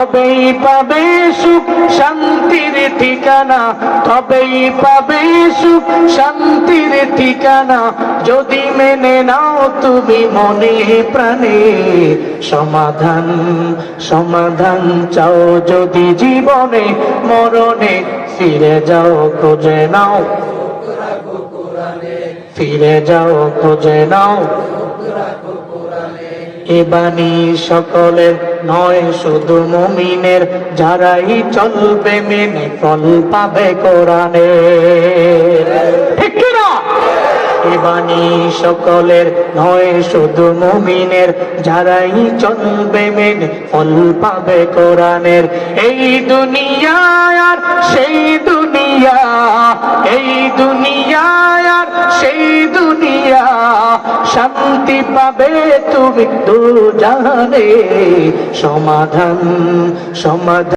তবেই পাবে সুখ শান্তির ঠিকানা, তবেই পাবে সুখ শান্তির ঠিকানা, যদি মেনে নাও তুমি মনে প্রাণে। সমাধান সমাধান চাও যদি জীবনে মরণে, ফিরে যাও খুঁজে নাও, ফিরে যাও খুঁজে নাও। এ বাণী সকলের নয় শুধু মুমিনের, যারাই চলবে মেনে ফল পাবে কোরআনের। ঠিক কি না? এ বাণী সকলের নয় শুধু মুমিনের, যারাই চলবে মেনে ফল পাবে কোরআনের। এই দুনিয়া আর সেই দুনিয়া, এই দুনিয়া আর সেই দুনিয়া, শান্তি পাবে তুমি দু জাহানে। সমাধান সমাধান